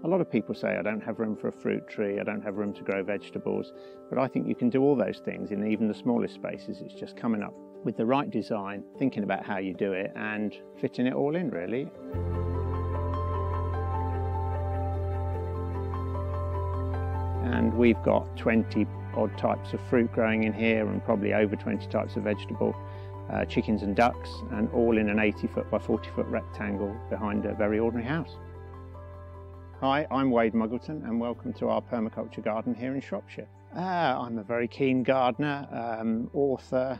A lot of people say I don't have room for a fruit tree, I don't have room to grow vegetables, but I think you can do all those things in even the smallest spaces. It's just coming up with the right design, thinking about how you do it and fitting it all in really. And we've got 20 odd types of fruit growing in here and probably over 20 types of vegetable, chickens and ducks, and all in an 80-foot by 40-foot rectangle behind a very ordinary house. Hi, I'm Wade Muggleton and welcome to our permaculture garden here in Shropshire. I'm a very keen gardener, author,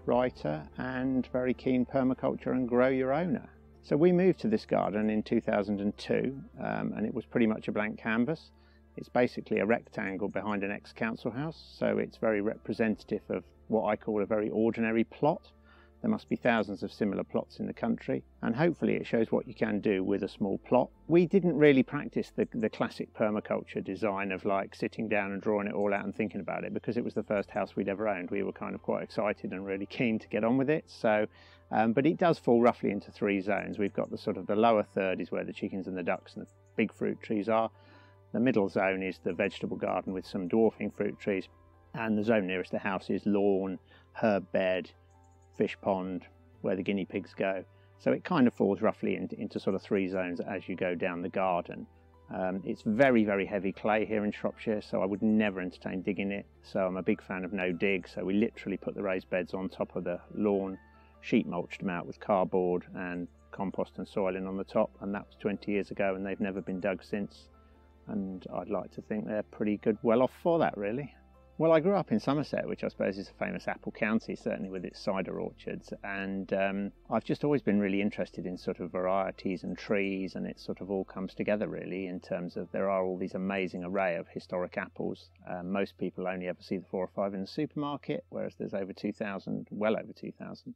writer and very keen permaculture and grow your owner. So we moved to this garden in 2002 and it was pretty much a blank canvas. It's basically a rectangle behind an ex-council house, so it's very representative of what I call a very ordinary plot. There must be thousands of similar plots in the country, and hopefully it shows what you can do with a small plot. We didn't really practice the classic permaculture design of like sitting down and drawing it all out and thinking about it, because it was the first house we'd ever owned. We were kind of quite excited and really keen to get on with it. So, but it does fall roughly into three zones. We've got the sort of the lower third is where the chickens and the ducks and the big fruit trees are. The middle zone is the vegetable garden with some dwarfing fruit trees, and the zone nearest the house is lawn, herb bed, fish pond, where the guinea pigs go. So it kind of falls roughly into sort of three zones as you go down the garden. It's very, very heavy clay here in Shropshire, so I would never entertain digging it. So I'm a big fan of no dig. So we literally put the raised beds on top of the lawn, sheet mulched them out with cardboard and compost and soil in on the top. And that was 20 years ago and they've never been dug since. And I'd like to think they're pretty good well off for that really. Well, I grew up in Somerset, which I suppose is a famous apple county, certainly with its cider orchards, and I've just always been really interested in sort of varieties and trees, and it sort of all comes together really in terms of there are all these amazing array of historic apples. Most people only ever see the 4 or 5 in the supermarket, whereas there's over 2,000, well over 2,000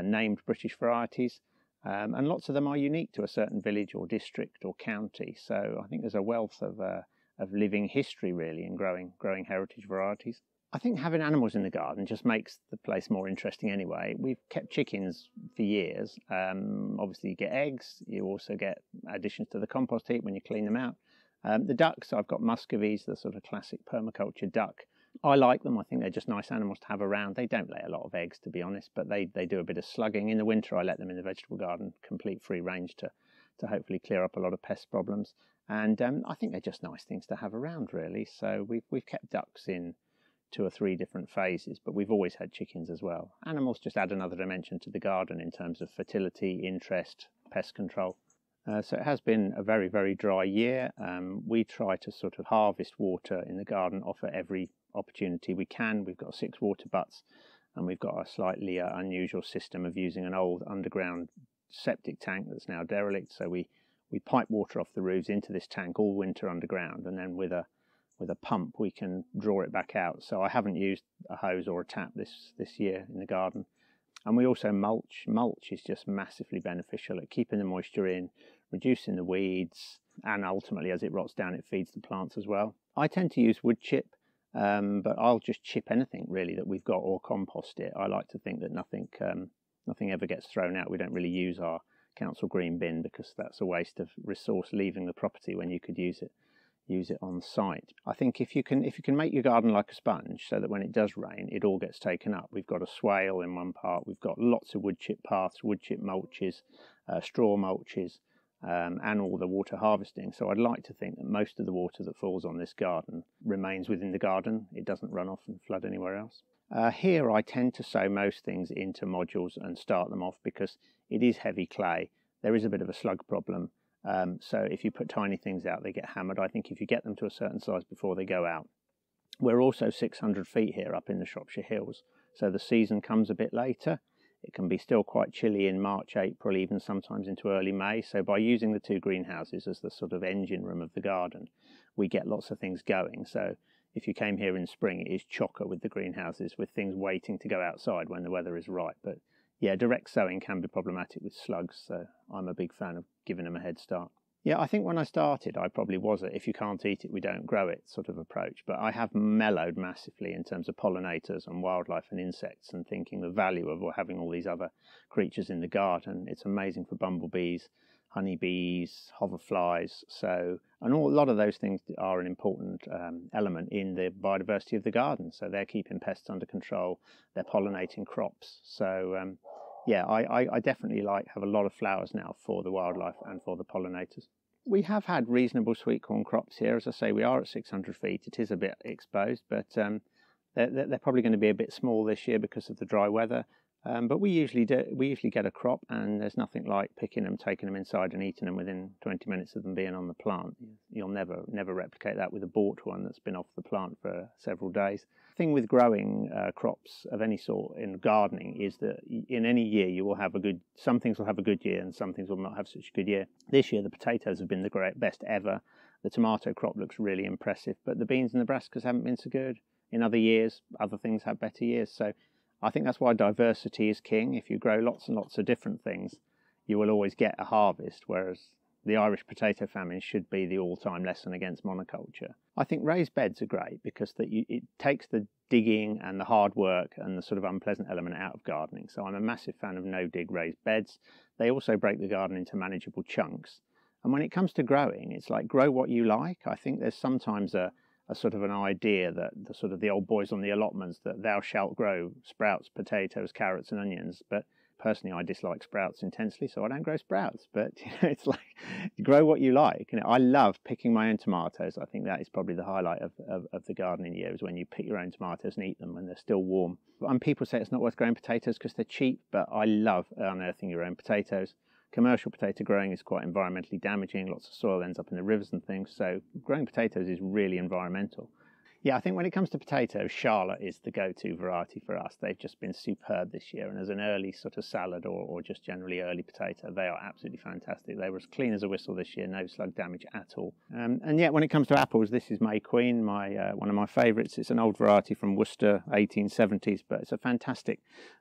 named British varieties. And lots of them are unique to a certain village or district or county. So I think there's a wealth of living history really in growing heritage varieties. I think having animals in the garden just makes the place more interesting anyway. We've kept chickens for years. Obviously you get eggs, you also get additions to the compost heap when you clean them out. The ducks, I've got Muscovies, the sort of classic permaculture duck. I like them. I think they're just nice animals to have around. They don't lay a lot of eggs, to be honest, but they do a bit of slugging. In the winter, I let them in the vegetable garden, complete free range to hopefully clear up a lot of pest problems. And I think they're just nice things to have around, really. So we've kept ducks in 2 or 3 different phases, but we've always had chickens as well. Animals just add another dimension to the garden in terms of fertility, interest, pest control. So it has been a very, very dry year. We try to sort of harvest water in the garden off at every opportunity we can. We've got 6 water butts and we've got a slightly unusual system of using an old underground septic tank that's now derelict. So we pipe water off the roofs into this tank all winter underground, and then with a pump we can draw it back out. So I haven't used a hose or a tap this year in the garden. And we also mulch. Mulch is just massively beneficial at keeping the moisture in, reducing the weeds, and ultimately as it rots down it feeds the plants as well. I tend to use wood chip, but I'll just chip anything really that we've got or compost it. I like to think that nothing ever gets thrown out. We don't really use our council green bin because that's a waste of resource leaving the property when you could use it on site. I think if you can make your garden like a sponge so that when it does rain it all gets taken up. We've got a swale in one part, we've got lots of wood chip paths, wood chip mulches, straw mulches, and all the water harvesting. So I'd like to think that most of the water that falls on this garden remains within the garden. It doesn't run off and flood anywhere else. Here I tend to sow most things into modules and start them off because it is heavy clay. There is a bit of a slug problem. So if you put tiny things out, they get hammered. I think if you get them to a certain size before they go out. We're also 600 feet here up in the Shropshire Hills, so the season comes a bit later. It can be still quite chilly in March, April, even sometimes into early May. So by using the 2 greenhouses as the sort of engine room of the garden, we get lots of things going. So if you came here in spring, it is chocker with the greenhouses, with things waiting to go outside when the weather is right. But yeah, direct sowing can be problematic with slugs, so I'm a big fan of giving them a head start. Yeah, I think when I started, I probably was if you can't eat it, we don't grow it sort of approach. But I have mellowed massively in terms of pollinators and wildlife and insects, and thinking the value of having all these other creatures in the garden. It's amazing for bumblebees, honeybees, hoverflies. And a lot of those things are an important element in the biodiversity of the garden. So they're keeping pests under control, they're pollinating crops. So yeah, I definitely have a lot of flowers now for the wildlife and for the pollinators. We have had reasonable sweet corn crops here. As I say, we are at 600 feet. It is a bit exposed, but they're probably going to be a bit small this year because of the dry weather. But we usually get a crop, and there's nothing like picking them, taking them inside and eating them within 20 minutes of them being on the plant. You'll never replicate that with a bought one that's been off the plant for several days. The thing with growing crops of any sort in gardening is that in any year you will have some things will have a good year and some things will not have such a good year. This year the potatoes have been the best ever. The tomato crop looks really impressive, but the beans and the brassicas haven't been so good. In other years, other things have better years. So I think that's why diversity is king. If you grow lots and lots of different things, you will always get a harvest, whereas the Irish potato famine should be the all-time lesson against monoculture. I think raised beds are great because it takes the digging and the hard work and the sort of unpleasant element out of gardening. So I'm a massive fan of no-dig raised beds. They also break the garden into manageable chunks. And when it comes to growing, it's like grow what you like. I think there's sometimes a sort of an idea that the old boys on the allotments that thou shalt grow sprouts, potatoes, carrots and onions. But personally, I dislike sprouts intensely, so I don't grow sprouts. But it's like grow what you like. I love picking my own tomatoes. I think that is probably the highlight of the gardening year, is when you pick your own tomatoes and eat them when they're still warm. And people say it's not worth growing potatoes because they're cheap, but I love unearthing your own potatoes. Commercial potato growing is quite environmentally damaging. Lots of soil ends up in the rivers and things. So growing potatoes is really environmental. Yeah, I think when it comes to potatoes, Charlotte is the go-to variety for us. They've just been superb this year. And as an early sort of salad or just generally early potato, they are absolutely fantastic. They were as clean as a whistle this year, no slug damage at all. And yet when it comes to apples, this is May Queen, one of my favourites. It's an old variety from Worcester, 1870s, but it's a fantastic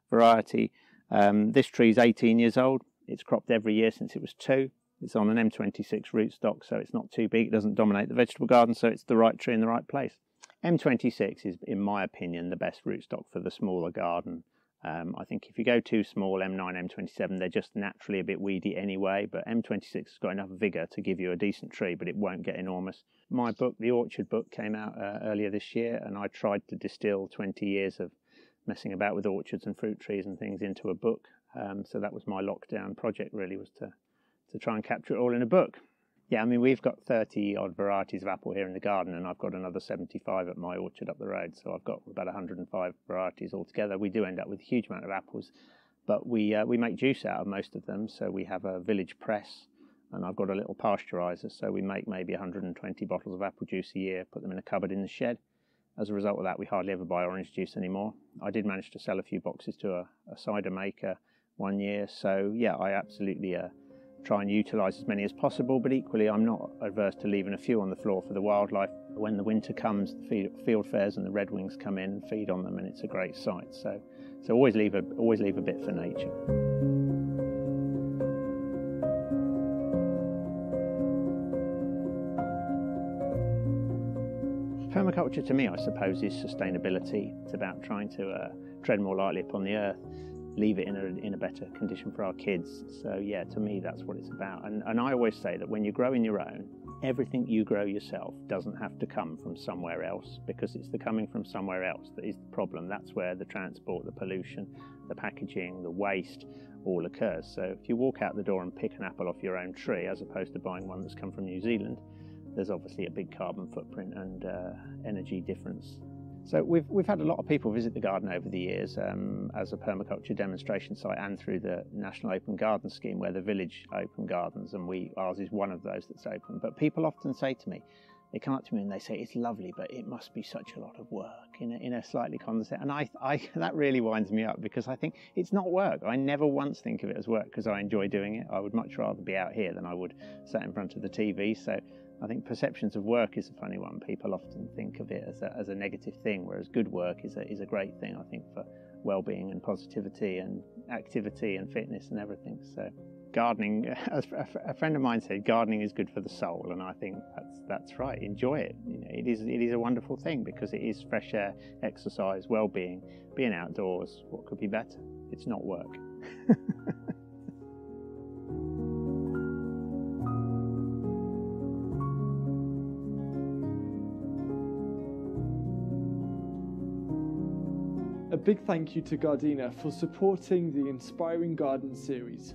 variety. This tree is 18 years old. It's cropped every year since it was 2. It's on an M26 rootstock, so it's not too big. It doesn't dominate the vegetable garden, so it's the right tree in the right place. M26 is, in my opinion, the best rootstock for the smaller garden. I think if you go too small, M9, M27, they're just naturally a bit weedy anyway, but M26 has got enough vigour to give you a decent tree, but it won't get enormous. My book, the Orchard book, came out earlier this year, and I tried to distill 20 years of messing about with orchards and fruit trees and things into a book. So that was my lockdown project, really, was to try and capture it all in a book. Yeah, I mean, we've got 30 odd varieties of apple here in the garden, and I've got another 75 at my orchard up the road, so I've got about 105 varieties altogether. We do end up with a huge amount of apples, but we make juice out of most of them. So we have a village press, and I've got a little pasteurizer, so we make maybe 120 bottles of apple juice a year, put them in a cupboard in the shed. As a result of that, we hardly ever buy orange juice anymore. I did manage to sell a few boxes to a cider maker one year, so yeah, I absolutely try and utilise as many as possible, but equally I'm not averse to leaving a few on the floor for the wildlife. When the winter comes, the field fares and the redwings come in and feed on them, and it's a great sight. So always leave a bit for nature. Permaculture to me, I suppose, is sustainability. It's about trying to tread more lightly upon the earth, leave it in a better condition for our kids. So yeah, to me that's what it's about. And I always say that when you grow in your own, everything you grow yourself doesn't have to come from somewhere else, because it's the coming from somewhere else that is the problem. That's where the transport, the pollution, the packaging, the waste all occurs. So if you walk out the door and pick an apple off your own tree as opposed to buying one that's come from New Zealand, there's obviously a big carbon footprint and energy difference. So we've had a lot of people visit the garden over the years as a permaculture demonstration site, and through the National Open Garden Scheme, where the village open gardens, and ours is one of those that's open. But people often say to me, they come up to me and they say, it's lovely, but it must be such a lot of work, in a slightly condescending. And I that really winds me up, because I think it's not work. I never once think of it as work, because I enjoy doing it. I would much rather be out here than I would sat in front of the TV. So I think perceptions of work is a funny one. People often think of it as a negative thing, whereas good work is a great thing, I think, for well-being and positivity and activity and fitness and everything. So gardening, as a friend of mine said, gardening is good for the soul, and I think that's right. Enjoy it. It is a wonderful thing, because it is fresh air, exercise, well-being, being outdoors. What could be better? It's not work. A big thank you to Gardena for supporting the Inspiring Garden series.